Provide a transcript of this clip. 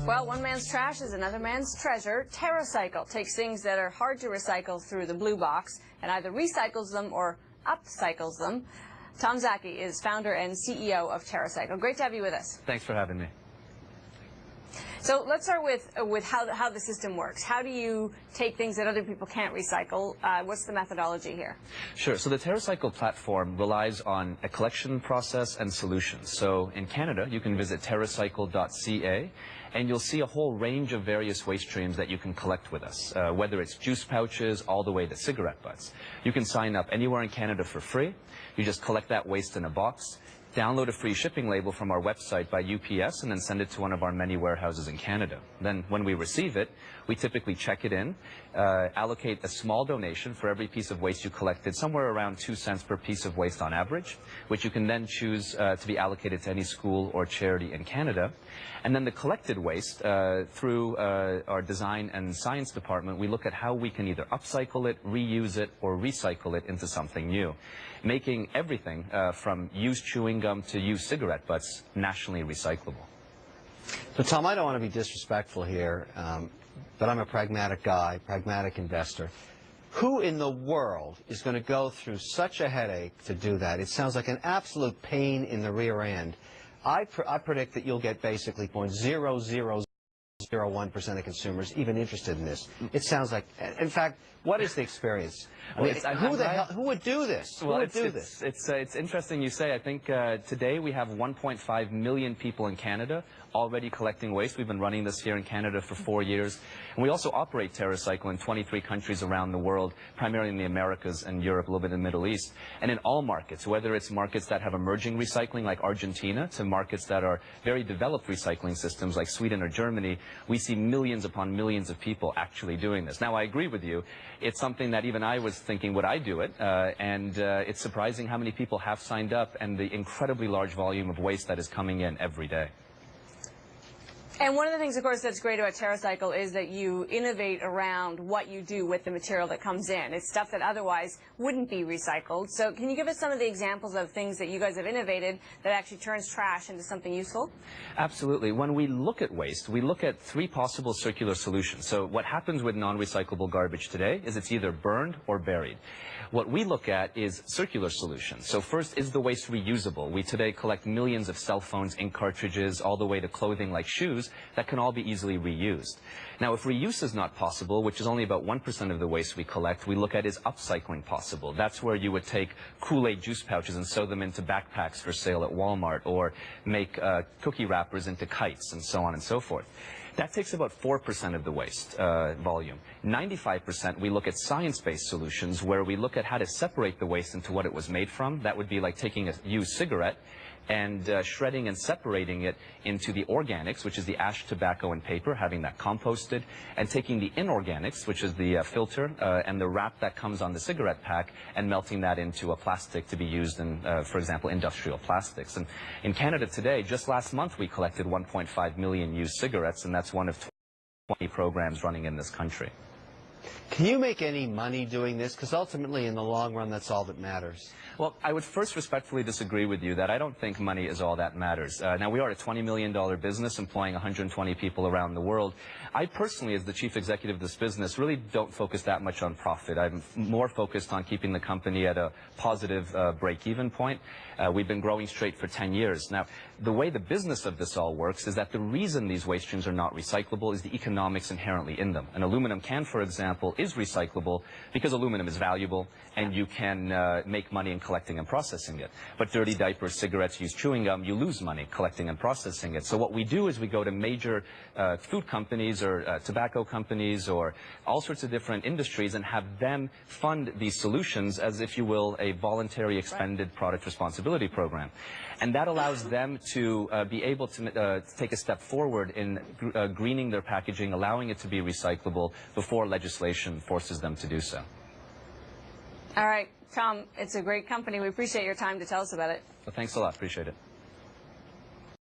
Well, one man's trash is another man's treasure. TerraCycle takes things that are hard to recycle through the blue box and either recycles them or upcycles them. Tom Szaky is founder and CEO of TerraCycle. Great to have you with us. Thanks for having me. So let's start with how the system works. How do you take things that other people can't recycle? What's the methodology here? Sure. So the TerraCycle platform relies on a collection process and solutions. So in Canada, you can visit terracycle.ca, and you'll see a whole range of various waste streams that you can collect with us, whether it's juice pouches all the way to cigarette butts. You can sign up anywhere in Canada for free. You just collect that waste in a box, download a free shipping label from our website by UPS, and then send it to one of our many warehouses in Canada. Then when we receive it, we typically check it in, allocate a small donation for every piece of waste you collected, somewhere around 2 cents per piece of waste on average, which you can then choose to be allocated to any school or charity in Canada. And then the collected waste, through our design and science department, we look at how we can either upcycle it, reuse it, or recycle it into something new, making everything from used chewing gum to used cigarette butts nationally recyclable. So, Tom, I don't want to be disrespectful here, but I'm a pragmatic guy, pragmatic investor. Who in the world is going to go through such a headache to do that? It sounds like an absolute pain in the rear end. I predict that you'll get basically 0.0001% of consumers even interested in this. It sounds like, in fact, what is the experience? I mean, who would do this? Well, it's interesting you say. I think today we have 1.5 million people in Canada already collecting waste. We've been running this here in Canada for 4 years. And we also operate TerraCycle in 23 countries around the world, primarily in the Americas and Europe, a little bit in the Middle East. And in all markets, whether it's markets that have emerging recycling like Argentina to markets that are very developed recycling systems like Sweden or Germany, we see millions upon millions of people actually doing this. Now, I agree with you. It's something that even I was thinking, would I do it? It's surprising how many people have signed up and the incredibly large volume of waste that is coming in every day. And one of the things, of course, that's great about TerraCycle is that you innovate around what you do with the material that comes in. It's stuff that otherwise wouldn't be recycled. So can you give us some of the examples of things that you guys have innovated that actually turns trash into something useful? Absolutely. When we look at waste, we look at 3 possible circular solutions. So what happens with non-recyclable garbage today is it's either burned or buried. What we look at is circular solutions. So first, is the waste reusable? We today collect millions of cell phones, ink cartridges, all the way to clothing like shoes that can all be easily reused. Now, if reuse is not possible, which is only about 1% of the waste we collect, we look at is upcycling possible. That's where you would take Kool-Aid juice pouches and sew them into backpacks for sale at Walmart, or make cookie wrappers into kites, and so on and so forth. That takes about 4% of the waste volume. 95% we look at science-based solutions where we look at how to separate the waste into what it was made from. That would be like taking a used cigarette and shredding and separating it into the organics, which is the ash, tobacco, and paper, having that composted, and taking the inorganics, which is the filter and the wrap that comes on the cigarette pack, and melting that into a plastic to be used in, for example, industrial plastics. And in Canada today, just last month, we collected 1.5 million used cigarettes, and that's one of 20 programs running in this country. Can you make any money doing this? Because ultimately, in the long run, that's all that matters. Well, I would first respectfully disagree with you that I don't think money is all that matters. Now, we are a $20 million business employing 120 people around the world. I personally, as the chief executive of this business, really don't focus that much on profit. I'm more focused on keeping the company at a positive break-even point. We've been growing straight for 10 years. Now, the way the business of this all works is that the reason these waste streams are not recyclable is the economics inherently in them. An aluminum can, for example, is recyclable because aluminum is valuable and you can make money in collecting and processing it. But dirty diapers, cigarettes, used chewing gum, you lose money collecting and processing it. So what we do is we go to major food companies or tobacco companies or all sorts of different industries and have them fund these solutions as, if you will, a voluntary expended product responsibility program. And that allows them to be able to take a step forward in greening their packaging, allowing it to be recyclable before legislation forces them to do so. All right, Tom, it's a great company. We appreciate your time to tell us about it. Well, thanks a lot. Appreciate it.